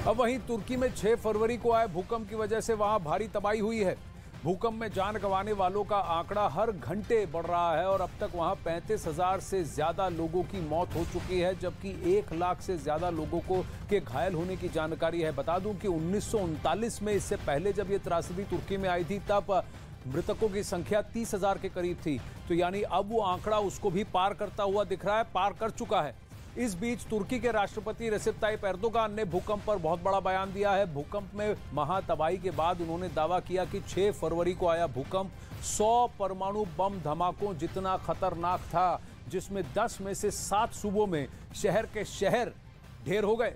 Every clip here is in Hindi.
अब वहीं तुर्की में 6 फरवरी को आए भूकंप की वजह से वहां भारी तबाही हुई है। भूकंप में जान गंवाने वालों का आंकड़ा हर घंटे बढ़ रहा है और अब तक वहां 35,000 से ज्यादा लोगों की मौत हो चुकी है, जबकि 1 लाख से ज्यादा लोगों के घायल होने की जानकारी है। बता दूं कि 1939 में, इससे पहले जब ये त्रासदी तुर्की में आई थी, तब मृतकों की संख्या 30,000 के करीब थी। तो यानी अब वो आंकड़ा उसको भी पार करता हुआ दिख रहा है, पार कर चुका है। इस बीच तुर्की के राष्ट्रपति रेसिप ताइप एर्दोगान ने भूकंप पर बहुत बड़ा बयान दिया है। भूकंप में महातबाही के बाद उन्होंने दावा किया कि 6 फरवरी को आया भूकंप 100 परमाणु बम धमाकों जितना खतरनाक था, जिसमें 10 में से 7 सूबों में शहर के शहर ढेर हो गए।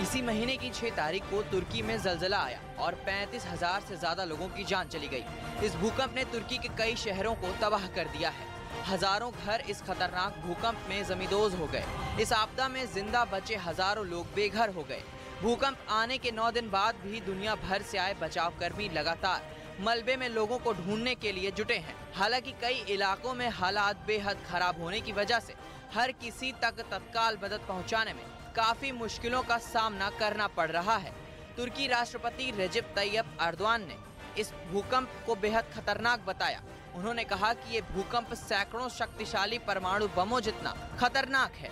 इसी महीने की 6 तारीख को तुर्की में जलजला आया और 35,000 से ज्यादा लोगों की जान चली गई। इस भूकंप ने तुर्की के कई शहरों को तबाह कर दिया है। हजारों घर इस खतरनाक भूकंप में जमींदोज हो गए। इस आपदा में जिंदा बचे हजारों लोग बेघर हो गए। भूकंप आने के 9 दिन बाद भी दुनिया भर से आए बचाव कर्मी लगातार मलबे में लोगों को ढूंढने के लिए जुटे हैं। हालांकि कई इलाकों में हालात बेहद खराब होने की वजह से हर किसी तक तत्काल मदद पहुंचाने में काफी मुश्किलों का सामना करना पड़ रहा है। तुर्की राष्ट्रपति रेसिप ताइप एर्दोगान ने इस भूकंप को बेहद खतरनाक बताया। उन्होंने कहा कि ये भूकंप सैकड़ों शक्तिशाली परमाणु बमों जितना खतरनाक है।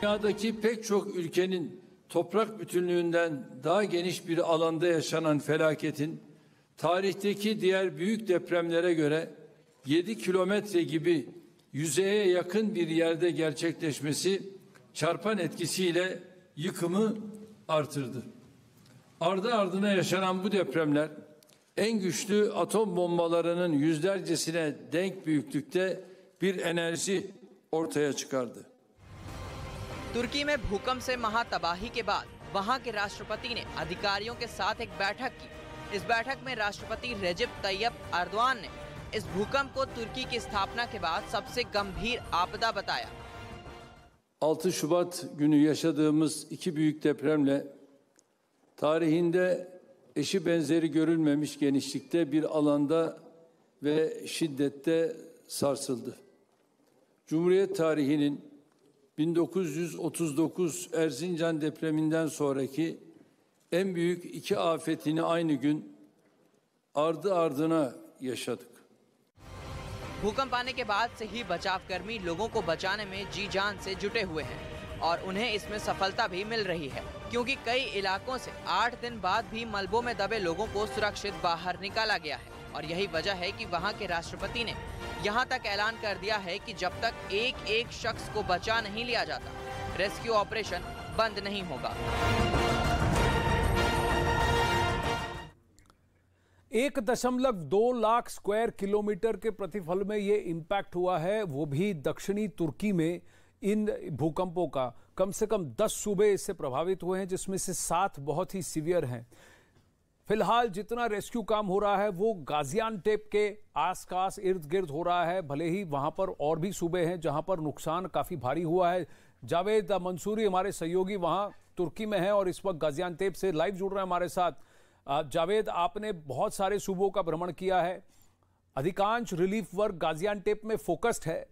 Dünyadaki pek çok ülkenin toprak bütünlüğünden daha geniş bir alanda yaşanan felaketin tarihteki diğer büyük depremlere göre 7 kilometre gibi yüzeye yakın bir yerde gerçekleşmesi çarpan etkisiyle yıkımı artırdı. Ardı ardına yaşanan bu depremler en güçlü atom bombalarının yüzlercesine denk büyüklükte bir enerji ortaya çıkardı. तुर्की में भूकंप से महातबाही के बाद वहां के राष्ट्रपति ने अधिकारियों के साथ एक बैठक की। इस बैठक में राष्ट्रपति रेसिप ताइप एर्दोगान ने इस भूकंप को तुर्की की स्थापना के बाद सबसे गंभीर आपदा बताया। 6 Şubat günü yaşadığımız 2 büyük depremle tarihinde eşi benzeri görülmemiş genişlikte bir alanda ve şiddette sarsıldı. Cumhuriyet tarihinin 1939 Erzincan depreminden sonraki en büyük 2 afetini aynı gün ardı ardına yaşadık. भूकंप आने के बाद से ही बचाव कर्मी लोगों को बचाने में जी जान से जुटे हुए हैं और उन्हें इसमें सफलता भी मिल रही है, क्योंकि कई इलाकों से 8 दिन बाद भी मलबों में दबे लोगों को सुरक्षित बाहर निकाला गया है। और यही वजह है कि वहां के राष्ट्रपति ने यहां तक ऐलान कर दिया है कि जब तक एक शख्स को बचा नहीं लिया जाता, रेस्क्यू ऑपरेशन बंद नहीं होगा। 1.2 लाख स्क्वायर किलोमीटर के प्रतिफल में ये इम्पैक्ट हुआ है, वो भी दक्षिणी तुर्की में। इन भूकंपों का कम से कम 10 सूबे इससे प्रभावित हुए हैं, जिसमें से 7 बहुत ही सीवियर हैं। फिलहाल जितना रेस्क्यू काम हो रहा है वो गाजियानटेप के आसपास इर्द गिर्द हो रहा है, भले ही वहां पर और भी सूबे हैं जहां पर नुकसान काफी भारी हुआ है। जावेद मंसूरी हमारे सहयोगी वहां तुर्की में है और इस वक्त गाजियानटेप से लाइव जुड़ रहे हैं हमारे साथ। जावेद, आपने बहुत सारे सूबों का भ्रमण किया है, अधिकांश रिलीफ वर्क गाजियानटेप में फोकस्ड है,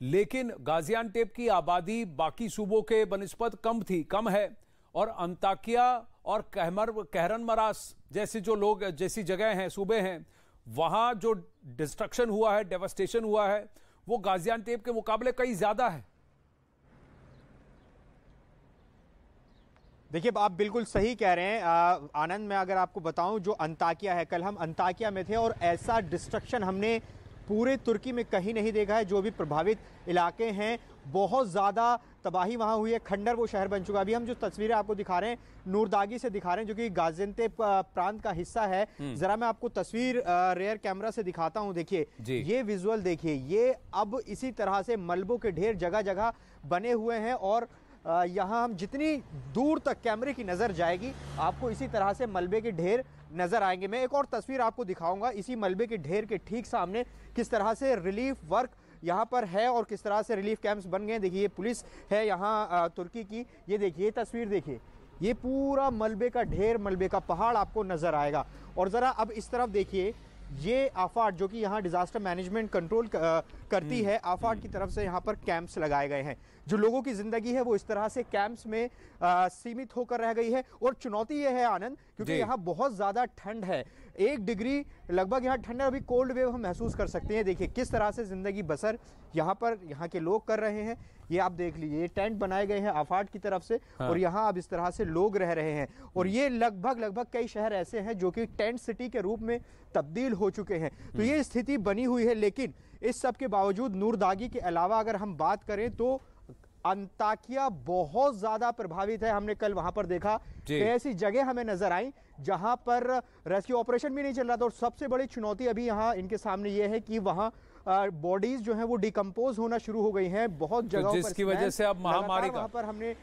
लेकिन गाजियानटेप की आबादी बाकी सूबों के बनिस्बत कम है और अंताकिया और कहरनमरास जैसे जो लोग जैसी जगह हैं, सूबे हैं, वहां जो डिस्ट्रक्शन हुआ है, डेवास्टेशन हुआ है, वो गाजियानटेप के मुकाबले कई ज्यादा है। देखिए, आप बिल्कुल सही कह रहे हैं आनंद। मैं अगर आपको बताऊं, जो अंताकिया है, कल हम अंताकिया में थे और ऐसा डिस्ट्रक्शन हमने पूरे तुर्की में कहीं नहीं देखा है। जो भी प्रभावित इलाके हैं, बहुत ज़्यादा तबाही वहाँ हुई है, खंडर वो शहर बन चुका। अभी हम जो तस्वीरें आपको दिखा रहे हैं, नूरदागी से दिखा रहे हैं, जो कि गाजियानटेप प्रांत का हिस्सा है। जरा मैं आपको तस्वीर रेयर कैमरा से दिखाता हूँ। देखिए, ये विजुअल देखिए, ये अब इसी तरह से मलबों के ढेर जगह जगह बने हुए हैं और यहाँ हम जितनी दूर तक कैमरे की नज़र जाएगी, आपको इसी तरह से मलबे के ढेर नजर आएंगे। मैं एक और तस्वीर आपको दिखाऊंगा, इसी मलबे के ढेर के ठीक सामने किस तरह से रिलीफ वर्क यहाँ पर है और किस तरह से रिलीफ कैंप्स बन गए। देखिए, ये पुलिस है यहाँ तुर्की की। ये देखिए, ये तस्वीर देखिए, ये पूरा मलबे का ढेर, मलबे का पहाड़ आपको नजर आएगा। और ज़रा अब इस तरफ देखिए, ये आफाट जो कि यहाँ डिजास्टर मैनेजमेंट कंट्रोल करती है, आफाट की तरफ से यहाँ पर कैंप्स लगाए गए हैं। जो लोगों की जिंदगी है वो इस तरह से कैंप्स में सीमित होकर रह गई है। और चुनौती ये है आनंद, क्योंकि यहाँ बहुत ज्यादा ठंड है, 1 डिग्री लगभग यहाँ ठंड है। अभी कोल्ड वेव हम महसूस कर सकते हैं। देखिए किस तरह से जिंदगी बसर यहाँ के लोग कर रहे हैं। ये आप देख लीजिए, टेंट बनाए गए हैं आफाट की तरफ से, और यहाँ अब इस तरह से लोग रह रहे हैं। और ये लगभग कई शहर ऐसे हैं जो कि टेंट सिटी के रूप में तब्दील हो चुके हैं। तो ये स्थिति बनी हुई है। लेकिन इस सब के बावजूद नूरदागी के अलावा अगर हम बात करें तो अंताकिया बहुत ज्यादा प्रभावित है। हमने कल वहां पर देखा कि ऐसी जगह हमें नजर आई जहां पर रेस्क्यू ऑपरेशन भी नहीं चल रहा था। और सबसे बड़ी चुनौती अभी यहाँ इनके सामने ये है कि वहां बॉडीज जो हैं वो डिकम्पोज होना शुरू हो गई हैं बहुत जगहों पर, जिसकी वजह से अब महामारी वहां पर हमने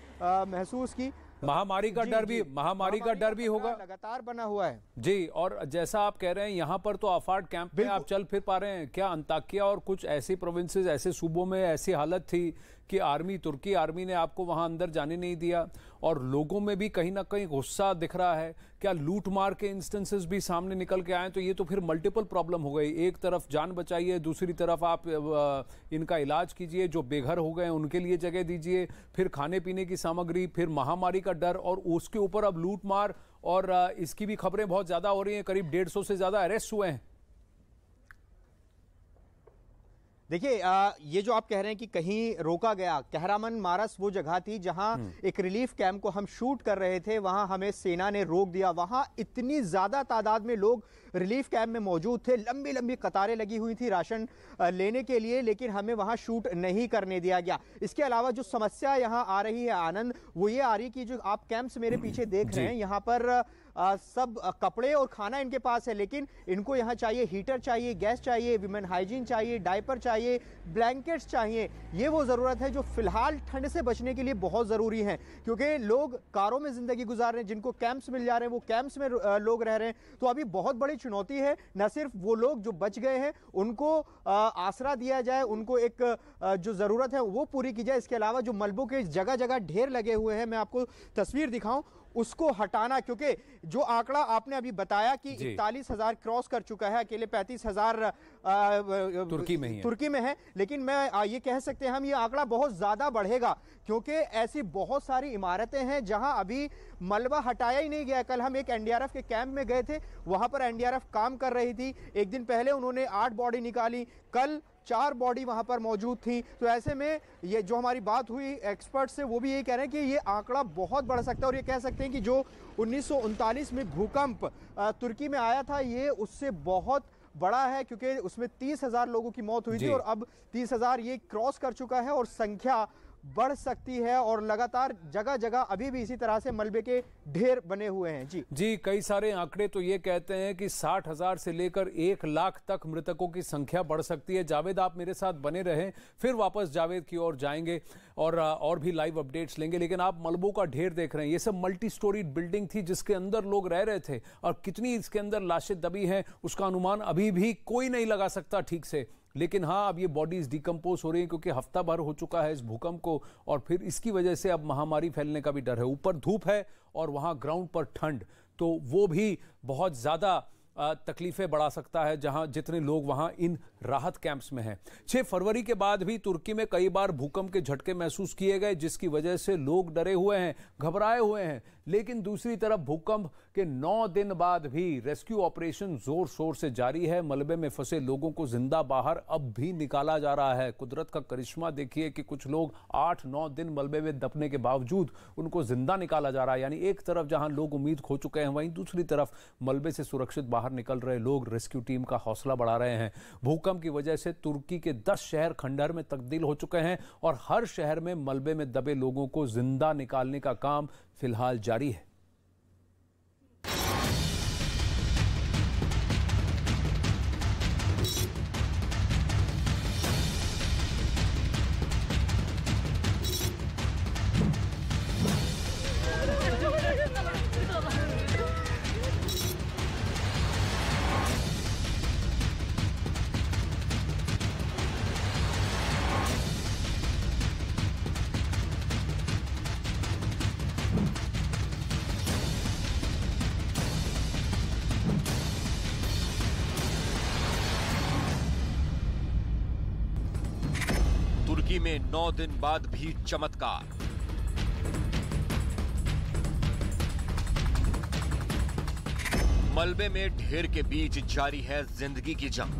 महसूस की। महामारी का डर भी होगा, लगातार बना हुआ है जी। और जैसा आप कह रहे हैं यहाँ पर तो आफाट कैंप में आप चल फिर पा रहे हैं क्या? अंताकिया और कुछ ऐसी प्रोविंसेस, ऐसे सूबों में ऐसी हालत थी कि तुर्की आर्मी ने आपको वहां अंदर जाने नहीं दिया, और लोगों में भी कहीं ना कहीं गुस्सा दिख रहा है। क्या लूट मार के इंस्टेंसेस भी सामने निकल के आए? तो ये तो फिर मल्टीपल प्रॉब्लम हो गई। एक तरफ जान बचाइए, दूसरी तरफ आप इनका इलाज कीजिए, जो बेघर हो गए उनके लिए जगह दीजिए, फिर खाने पीने की सामग्री, फिर महामारी का डर, और उसके ऊपर अब लूट मार। और इसकी भी खबरें बहुत ज्यादा हो रही हैं, करीब 150 से ज्यादा अरेस्ट हुए हैं। देखिए ये जो आप कह रहे हैं कि कहीं रोका गया, कहरामन मारस वो जगह थी जहां एक रिलीफ कैंप को हम शूट कर रहे थे, वहां हमें सेना ने रोक दिया। वहां इतनी ज्यादा तादाद में लोग रिलीफ कैंप में मौजूद थे, लंबी लंबी कतारें लगी हुई थी राशन लेने के लिए, लेकिन हमें वहां शूट नहीं करने दिया गया। इसके अलावा जो समस्या यहां आ रही है आनंद, वो ये आ रही कि जो आप कैंप्स मेरे पीछे देख रहे हैं, यहाँ पर सब कपड़े और खाना इनके पास है, लेकिन इनको यहाँ चाहिए हीटर चाहिए, गैस चाहिए, विमेन हाइजीन चाहिए, डायपर चाहिए, ब्लैंकेट्स चाहिए। ये वो ज़रूरत है जो फिलहाल ठंड से बचने के लिए बहुत ज़रूरी है, क्योंकि लोग कारों में ज़िंदगी गुजार रहे हैं, जिनको कैंप्स मिल जा रहे हैं वो कैंप्स में लोग रह रहे हैं। तो अभी बहुत बड़ी चुनौती है, न सिर्फ वो लोग जो बच गए हैं उनको आसरा दिया जाए, उनको एक जो ज़रूरत है वो पूरी की जाए। इसके अलावा जो मलबों के जगह जगह ढेर लगे हुए हैं, मैं आपको तस्वीर दिखाऊं, उसको हटाना, क्योंकि जो आंकड़ा आपने अभी बताया कि 41,000 क्रॉस कर चुका है, अकेले 35,000 तुर्की में है, लेकिन मैं ये कह सकते हैं हम, ये आंकड़ा बहुत ज्यादा बढ़ेगा, क्योंकि ऐसी बहुत सारी इमारतें हैं जहां अभी मलबा हटाया ही नहीं गया। कल हम एक एनडीआरएफ के कैंप में गए थे, वहां पर एनडीआरएफ काम कर रही थी। एक दिन पहले उन्होंने 8 बॉडी निकाली, कल 4 बॉडी वहां पर मौजूद थी। तो ऐसे में ये जो हमारी बात हुई एक्सपर्ट से, वो भी यही कह रहे हैं कि ये आंकड़ा बहुत बढ़ सकता है। और ये कह सकते हैं कि जो 1939 में भूकंप तुर्की में आया था, ये उससे बहुत बड़ा है, क्योंकि उसमें 30,000 लोगों की मौत हुई थी, और अब 30,000 ये क्रॉस कर चुका है, और संख्या बढ़ सकती है। और लगातार जगह जगह अभी भी इसी तरह से मलबे के ढेर बने हुए हैं। जी, कई सारे आंकड़े तो ये कहते हैं कि 60,000 से लेकर 1 लाख तक मृतकों की संख्या बढ़ सकती है। जावेद, आप मेरे साथ बने रहें, फिर वापस जावेद की ओर जाएंगे और भी लाइव अपडेट्स लेंगे। लेकिन आप मलबों का ढेर देख रहे हैं, ये सब मल्टी स्टोरीड बिल्डिंग थी जिसके अंदर लोग रह रहे थे, और कितनी इसके अंदर लाशें दबी हैं उसका अनुमान अभी भी कोई नहीं लगा सकता ठीक से। लेकिन हाँ, अब ये बॉडीज डिकम्पोज हो रही हैं, क्योंकि हफ्ता भर हो चुका है इस भूकंप को, और फिर इसकी वजह से अब महामारी फैलने का भी डर है। ऊपर धूप है और वहाँ ग्राउंड पर ठंड, तो वो भी बहुत ज़्यादा तकलीफें बढ़ा सकता है जहां जितने लोग वहां इन राहत कैंप्स में हैं। 6 फरवरी के बाद भी तुर्की में कई बार भूकंप के झटके महसूस किए गए, जिसकी वजह से लोग डरे हुए हैं, घबराए हुए हैं। लेकिन दूसरी तरफ भूकंप के 9 दिन बाद भी रेस्क्यू ऑपरेशन जोर शोर से जारी है। मलबे में फंसे लोगों को जिंदा बाहर अब भी निकाला जा रहा है। कुदरत का करिश्मा देखिए कि कुछ लोग 8-9 दिन मलबे में दबने के बावजूद उनको जिंदा निकाला जा रहा है। यानी एक तरफ जहां लोग उम्मीद खो चुके हैं, वहीं दूसरी तरफ मलबे से सुरक्षित बाहर निकल रहे लोग रेस्क्यू टीम का हौसला बढ़ा रहे हैं। भूकंप की वजह से तुर्की के 10 शहर खंडहर में तब्दील हो चुके हैं, और हर शहर में मलबे में दबे लोगों को जिंदा निकालने का काम फिलहाल जारी है। तुर्की में 9 दिन बाद भी चमत्कार। मलबे में ढेर के बीच जारी है जिंदगी की जंग।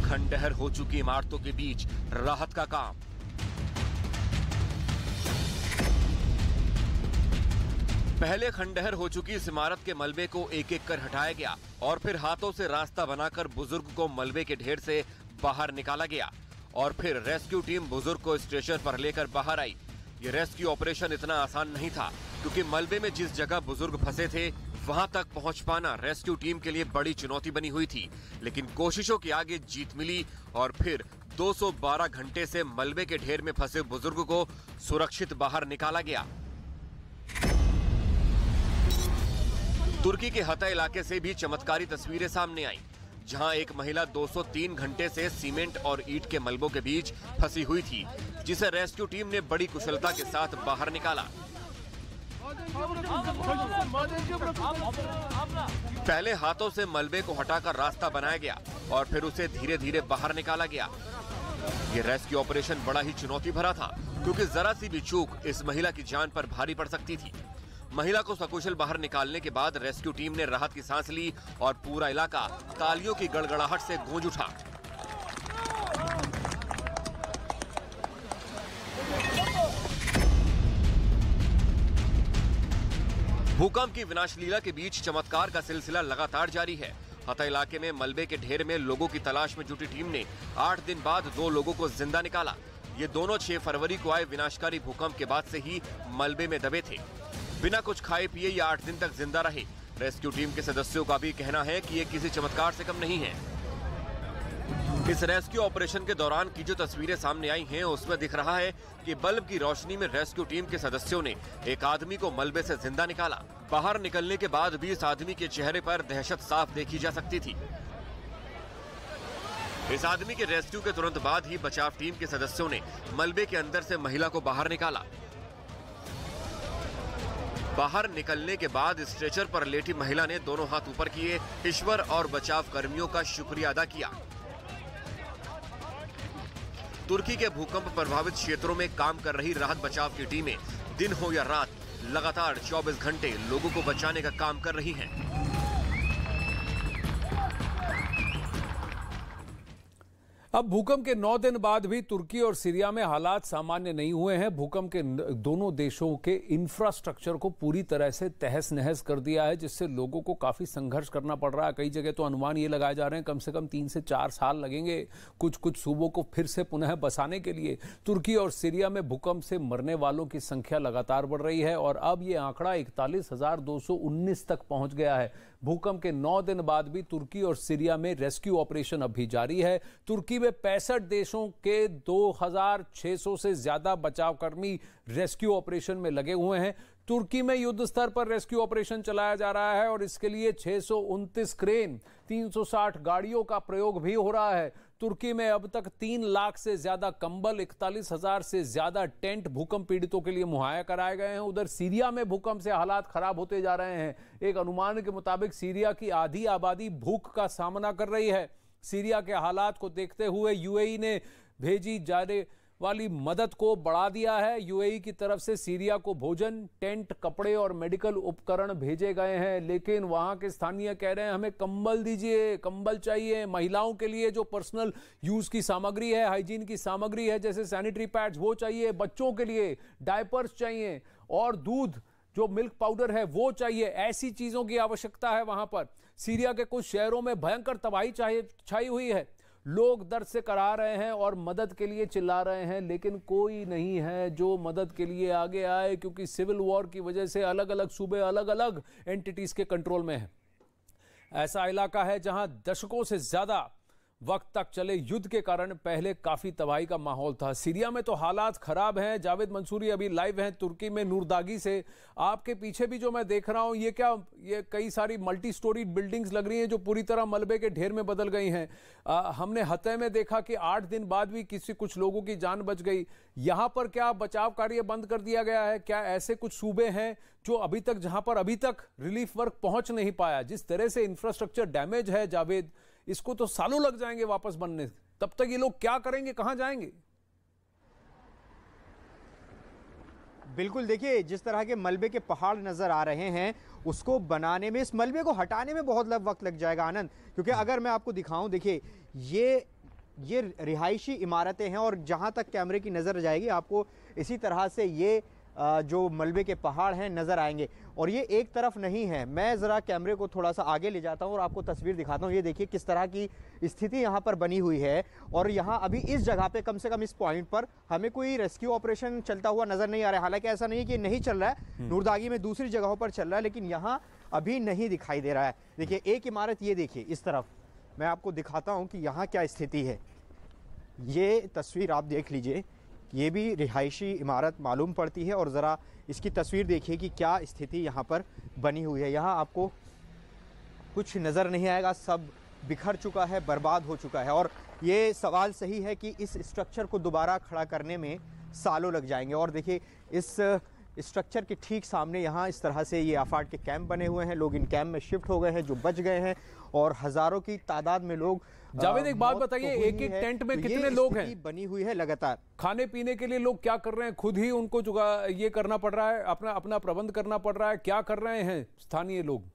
खंडहर हो चुकी इमारतों के बीच राहत का काम। पहले खंडहर हो चुकी इस इमारत के मलबे को एक एक कर हटाया गया और फिर हाथों से रास्ता बनाकर बुजुर्ग को मलबे के ढेर से बाहर निकाला गया और फिर रेस्क्यू टीम बुजुर्ग को स्ट्रेचर पर लेकर बाहर आई। ये रेस्क्यू ऑपरेशन इतना आसान नहीं था क्योंकि मलबे में जिस जगह बुजुर्ग फंसे थे वहां तक पहुंच पाना रेस्क्यू टीम के लिए बड़ी चुनौती बनी हुई थी। लेकिन कोशिशों के आगे जीत मिली और फिर 212 घंटे से मलबे के ढेर में फंसे बुजुर्ग को सुरक्षित बाहर निकाला गया। तुर्की के हता इलाके से भी चमत्कारी तस्वीरें सामने आई, जहां एक महिला 203 घंटे से सीमेंट और ईंट के मलबों के बीच फंसी हुई थी, जिसे रेस्क्यू टीम ने बड़ी कुशलता के साथ बाहर निकाला। पहले हाथों से मलबे को हटाकर रास्ता बनाया गया और फिर उसे धीरे धीरे बाहर निकाला गया। ये रेस्क्यू ऑपरेशन बड़ा ही चुनौती भरा था क्योंकि जरा सी भी चूक इस महिला की जान पर भारी पड़ सकती थी। महिला को सकुशल बाहर निकालने के बाद रेस्क्यू टीम ने राहत की सांस ली और पूरा इलाका तालियों की गड़गड़ाहट से गूंज उठा। भूकंप की विनाश लीला के बीच चमत्कार का सिलसिला लगातार जारी है। हता इलाके में मलबे के ढेर में लोगों की तलाश में जुटी टीम ने 8 दिन बाद 2 लोगों को जिंदा निकाला। ये दोनों 6 फरवरी को आए विनाशकारी भूकंप के बाद से ही मलबे में दबे थे। बिना कुछ खाए पिए ये 8 दिन तक जिंदा रहे। रेस्क्यू टीम के सदस्यों का भी कहना है कि ये किसी चमत्कार से कम नहीं है। इस रेस्क्यू ऑपरेशन के दौरान की जो तस्वीरें सामने आई हैं उसमें दिख रहा है कि बल्ब की रोशनी में रेस्क्यू टीम के सदस्यों ने एक आदमी को मलबे से जिंदा निकाला। बाहर निकलने के बाद भी इस आदमी के चेहरे पर दहशत साफ देखी जा सकती थी। इस आदमी के रेस्क्यू के तुरंत बाद ही बचाव टीम के सदस्यों ने मलबे के अंदर से महिला को बाहर निकाला। बाहर निकलने के बाद स्ट्रेचर पर लेटी महिला ने दोनों हाथ ऊपर किए, ईश्वर और बचाव कर्मियों का शुक्रिया अदा किया। तुर्की के भूकंप प्रभावित क्षेत्रों में काम कर रही राहत बचाव की टीमें दिन हो या रात लगातार 24 घंटे लोगों को बचाने का काम कर रही हैं। अब भूकंप के 9 दिन बाद भी तुर्की और सीरिया में हालात सामान्य नहीं हुए हैं। भूकंप के दोनों देशों के इंफ्रास्ट्रक्चर को पूरी तरह से तहस नहस कर दिया है, जिससे लोगों को काफी संघर्ष करना पड़ रहा है। कई जगह तो अनुमान ये लगाए जा रहे हैं कम से कम 3 से 4 साल लगेंगे कुछ सूबों को फिर से पुनः बसाने के लिए। तुर्की और सीरिया में भूकंप से मरने वालों की संख्या लगातार बढ़ रही है और अब ये आंकड़ा 41,219 तक पहुंच गया है। भूकंप के 9 दिन बाद भी तुर्की और सीरिया में रेस्क्यू ऑपरेशन अब भी जारी है। तुर्की में 65 देशों के 2,600 से ज्यादा बचाव कर्मी रेस्क्यू ऑपरेशन में लगे हुए हैं। तुर्की में युद्ध स्तर पर रेस्क्यू ऑपरेशन चलाया जा रहा है और इसके लिए 629 क्रेन, 360 गाड़ियों का प्रयोग भी हो रहा है। तुर्की में अब तक 3 लाख से ज्यादा कंबल, 41,000 से ज्यादा टेंट भूकंप पीड़ितों के लिए मुहैया कराए गए हैं। उधर सीरिया में भूकंप से हालात खराब होते जा रहे हैं। एक अनुमान के मुताबिक सीरिया की आधी आबादी भूख का सामना कर रही है। सीरिया के हालात को देखते हुए यूएई ने भेजी जाने वाली मदद को बढ़ा दिया है। यूएई की तरफ से सीरिया को भोजन, टेंट, कपड़े और मेडिकल उपकरण भेजे गए हैं, लेकिन वहां के स्थानीय कह रहे हैं हमें कंबल दीजिए, कंबल चाहिए। महिलाओं के लिए जो पर्सनल यूज की सामग्री है, हाइजीन की सामग्री है, जैसे सैनिटरी पैड्स वो चाहिए, बच्चों के लिए डायपर्स चाहिए और दूध जो मिल्क पाउडर है वो चाहिए। ऐसी चीजों की आवश्यकता है वहां पर। सीरिया के कुछ शहरों में भयंकर तबाही छाई हुई है। लोग दर्द से कराह रहे हैं और मदद के लिए चिल्ला रहे हैं, लेकिन कोई नहीं है जो मदद के लिए आगे आए, क्योंकि सिविल वॉर की वजह से अलग अलग सूबे अलग अलग एंटिटीज के कंट्रोल में हैं। ऐसा इलाका है जहां दशकों से ज्यादा वक्त तक चले युद्ध के कारण पहले काफी तबाही का माहौल था। सीरिया में तो हालात खराब हैं। जावेद मंसूरी अभी लाइव हैं तुर्की में नूरदागी से। आपके पीछे भी जो मैं देख रहा हूं ये कई सारी मल्टी स्टोरी बिल्डिंग्स लग रही हैं जो पूरी तरह मलबे के ढेर में बदल गई हैं। हमने हते में देखा कि 8 दिन बाद भी कुछ लोगों की जान बच गई। यहां पर क्या बचाव कार्य बंद कर दिया गया है? क्या ऐसे कुछ सूबे हैं जहां पर अभी तक रिलीफ वर्क पहुंच नहीं पाया? जिस तरह से इंफ्रास्ट्रक्चर डैमेज है जावेद, इसको तो सालों लग जाएंगे वापस बनने। तब तक ये लोग क्या करेंगे, कहां जाएंगे? बिल्कुल, देखिए जिस तरह के मलबे के पहाड़ नजर आ रहे हैं उसको बनाने में, इस मलबे को हटाने में बहुत वक्त लग जाएगा आनंद, क्योंकि अगर मैं आपको दिखाऊं, देखिए ये रिहायशी इमारतें हैं और जहां तक कैमरे की नज़र जाएगी आपको इसी तरह से ये जो मलबे के पहाड़ हैं नज़र आएंगे। और ये एक तरफ नहीं है, मैं ज़रा कैमरे को थोड़ा सा आगे ले जाता हूं और आपको तस्वीर दिखाता हूं। ये देखिए किस तरह की स्थिति यहां पर बनी हुई है। और यहां अभी इस जगह पे, कम से कम इस पॉइंट पर हमें कोई रेस्क्यू ऑपरेशन चलता हुआ नज़र नहीं आ रहा है। हालांकि ऐसा नहीं है कि नहीं चल रहा है, नूरदागी में दूसरी जगहों पर चल रहा है, लेकिन यहाँ अभी नहीं दिखाई दे रहा है। देखिए एक इमारत, ये देखिए इस तरफ, मैं आपको दिखाता हूँ कि यहाँ क्या स्थिति है। ये तस्वीर आप देख लीजिए, ये भी रिहायशी इमारत मालूम पड़ती है। और ज़रा इसकी तस्वीर देखिए कि क्या स्थिति यहाँ पर बनी हुई है। यहाँ आपको कुछ नज़र नहीं आएगा, सब बिखर चुका है, बर्बाद हो चुका है। और ये सवाल सही है कि इस स्ट्रक्चर को दोबारा खड़ा करने में सालों लग जाएंगे। और देखिए इस स्ट्रक्चर के ठीक सामने यहाँ इस तरह से ये अफाट के कैंप बने हुए हैं, लोग इन कैंप में शिफ्ट हो गए हैं जो बच गए हैं, और हज़ारों की तादाद में लोग। जावेद एक बात बताइए, एक एक टेंट में कितने लोग हैं? बनी हुई है लगातार। खाने पीने के लिए लोग क्या कर रहे हैं? खुद ही उनको ये करना पड़ रहा है, अपना प्रबंध करना पड़ रहा है? क्या कर रहे हैं स्थानीय लोग?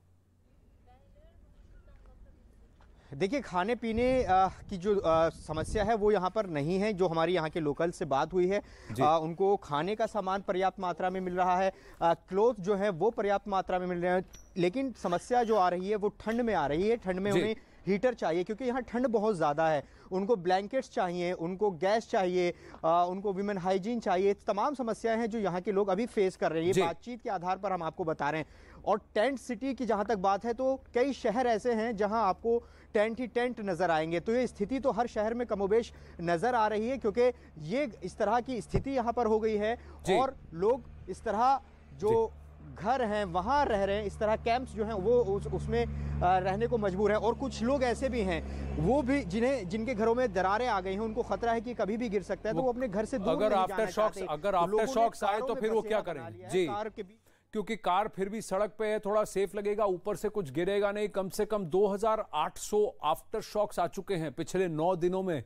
देखिए खाने पीने की जो समस्या है वो यहाँ पर नहीं है। जो हमारी यहाँ के लोकल से बात हुई है, उनको खाने का सामान पर्याप्त मात्रा में मिल रहा है, क्लोथ जो है वो पर्याप्त मात्रा में मिल रहे हैं। लेकिन समस्या जो आ रही है वो ठंड में आ रही है। ठंड में उन्हें हीटर चाहिए क्योंकि यहाँ ठंड बहुत ज़्यादा है। उनको ब्लैंकेट्स चाहिए, उनको गैस चाहिए, उनको विमेन हाइजीन चाहिए। तमाम समस्याएं हैं जो यहाँ के लोग अभी फेस कर रहे हैं। ये बातचीत के आधार पर हम आपको बता रहे हैं। और टेंट सिटी की जहाँ तक बात है तो कई शहर ऐसे हैं जहाँ आपको टेंट ही टेंट नज़र आएंगे। तो ये स्थिति तो हर शहर में कमोबेश नज़र आ रही है, क्योंकि ये इस तरह की स्थिति यहाँ पर हो गई है। और लोग इस तरह जो घर हैं वहाँ रह रहे हैं, इस तरह कैंप्स जो हैं वो उसमें रहने को मजबूर हैं। और कुछ लोग ऐसे भी हैं वो भी जिनके घरों में दरारें आ गई हैं, उनको खतरा है कि कभी भी गिर सकता है, तो वो अपने घर से दूर अगर आफ्टर शॉक्स आए तो फिर वो क्या करेंगे? जी, क्योंकि कार फिर भी सड़क पे है, थोड़ा सेफ लगेगा, ऊपर से कुछ गिरेगा नहीं। कम से कम 2800 आफ्टर शॉक्स आ चुके हैं पिछले 9 दिनों में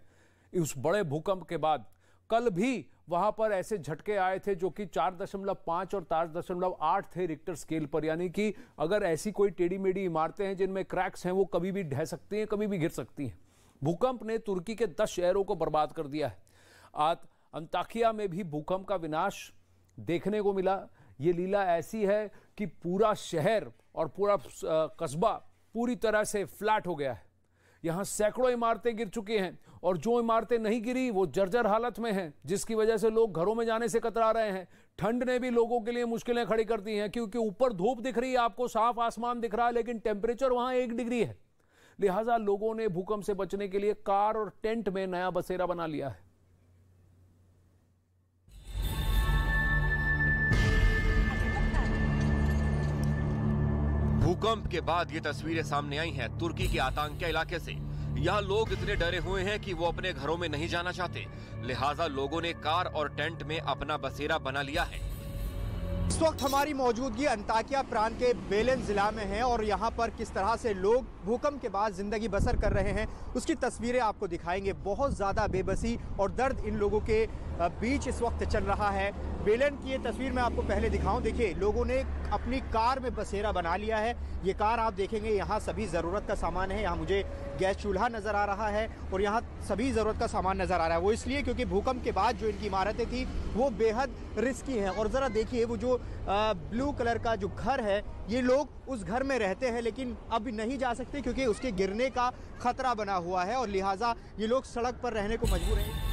उस बड़े भूकंप के बाद। कल भी वहां पर ऐसे झटके आए थे जो कि 4.5 और 4.8 थे रिक्टर स्केल पर। यानी कि अगर ऐसी कोई टेढ़ी मेढ़ी इमारतें हैं जिनमें क्रैक्स हैं, वो कभी भी ढह सकती हैं, कभी भी गिर सकती हैं। भूकंप ने तुर्की के 10 शहरों को बर्बाद कर दिया है। आज अंताकिया में भी भूकंप का विनाश देखने को मिला। ये लीला ऐसी है कि पूरा शहर और पूरा कस्बा पूरी तरह से फ्लैट हो गया है। यहां सैकड़ों इमारतें गिर चुकी हैं और जो इमारतें नहीं गिरी वो जर्जर हालत में हैं, जिसकी वजह से लोग घरों में जाने से कतरा रहे हैं। ठंड ने भी लोगों के लिए मुश्किलें खड़ी कर दी हैं, क्योंकि ऊपर धूप दिख रही है, आपको साफ आसमान दिख रहा है, लेकिन टेम्परेचर वहां 1 डिग्री है। लिहाजा लोगों ने भूकंप से बचने के लिए कार और टेंट में नया बसेरा बना लिया है। भूकंप के बाद ये तस्वीरें सामने आई हैं तुर्की के आतंकिया इलाके से। यहाँ लोग इतने डरे हुए हैं कि वो अपने घरों में नहीं जाना चाहते, लिहाजा लोगों ने कार और टेंट में अपना बसेरा बना लिया है। इस वक्त हमारी मौजूदगी अंताकिया प्रांत के बेलेन जिला में है और यहाँ पर किस तरह से लोग भूकंप के बाद जिंदगी बसर कर रहे हैं उसकी तस्वीरें आपको दिखाएंगे। बहुत ज्यादा बेबसी और दर्द इन लोगों के बीच इस वक्त चल रहा है। बेलन की ये तस्वीर मैं आपको पहले दिखाऊं। देखिए लोगों ने अपनी कार में बसेरा बना लिया है। ये कार आप देखेंगे यहाँ सभी ज़रूरत का सामान है। यहाँ मुझे गैस चूल्हा नज़र आ रहा है और यहाँ सभी ज़रूरत का सामान नज़र आ रहा है। वो इसलिए क्योंकि भूकंप के बाद जो इनकी इमारतें थी वो बेहद रिस्की हैं। और ज़रा देखिए वो जो ब्लू कलर का जो घर है, ये लोग उस घर में रहते हैं लेकिन अब नहीं जा सकते क्योंकि उसके गिरने का खतरा बना हुआ है और लिहाजा ये लोग सड़क पर रहने को मजबूर हैं।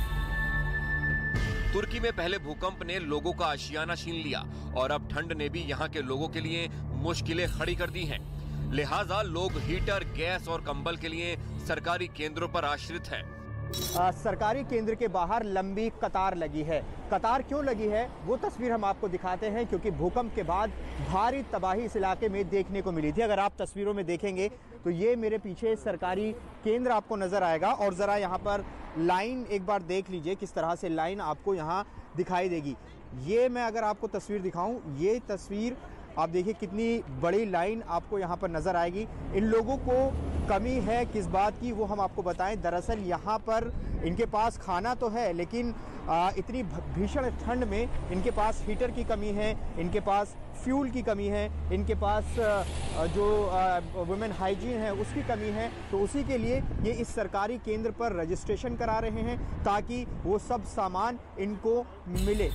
तुर्की में पहले भूकंप ने लोगों का आशियाना छीन लिया और अब ठंड ने भी यहाँ के लोगों के लिए मुश्किलें खड़ी कर दी हैं। लिहाजा लोग हीटर, गैस और कंबल के लिए सरकारी केंद्रों पर आश्रित हैं। सरकारी केंद्र के बाहर लंबी कतार लगी है। कतार क्यों लगी है वो तस्वीर हम आपको दिखाते हैं, क्योंकि भूकंप के बाद भारी तबाही इस इलाके में देखने को मिली थी। अगर आप तस्वीरों में देखेंगे तो ये मेरे पीछे सरकारी केंद्र आपको नजर आएगा और ज़रा यहाँ पर लाइन एक बार देख लीजिए, किस तरह से लाइन आपको यहाँ दिखाई देगी। ये मैं अगर आपको तस्वीर दिखाऊं, ये तस्वीर आप देखिए कितनी बड़ी लाइन आपको यहाँ पर नज़र आएगी। इन लोगों को कमी है किस बात की वो हम आपको बताएं। दरअसल यहाँ पर इनके पास खाना तो है, लेकिन इतनी भीषण ठंड में इनके पास हीटर की कमी है, इनके पास फ्यूल की कमी है, इनके पास जो वुमेन हाइजीन है उसकी कमी है। तो उसी के लिए ये इस सरकारी केंद्र पर रजिस्ट्रेशन करा रहे हैं ताकि वो सब सामान इनको मिले।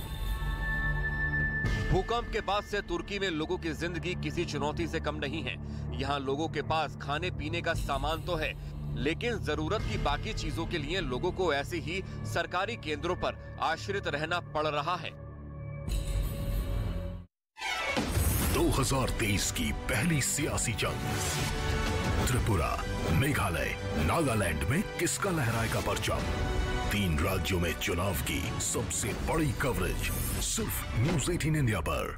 भूकंप के बाद से तुर्की में लोगों की जिंदगी किसी चुनौती से कम नहीं है। यहाँ लोगों के पास खाने पीने का सामान तो है, लेकिन जरूरत की बाकी चीजों के लिए लोगों को ऐसे ही सरकारी केंद्रों पर आश्रित रहना पड़ रहा है। 2023 की पहली सियासी जंग, त्रिपुरा, मेघालय, नागालैंड में किसका लहराएगा परचम? 3 राज्यों में चुनाव की सबसे बड़ी कवरेज सिर्फ न्यूज़ 18 इंडिया पर।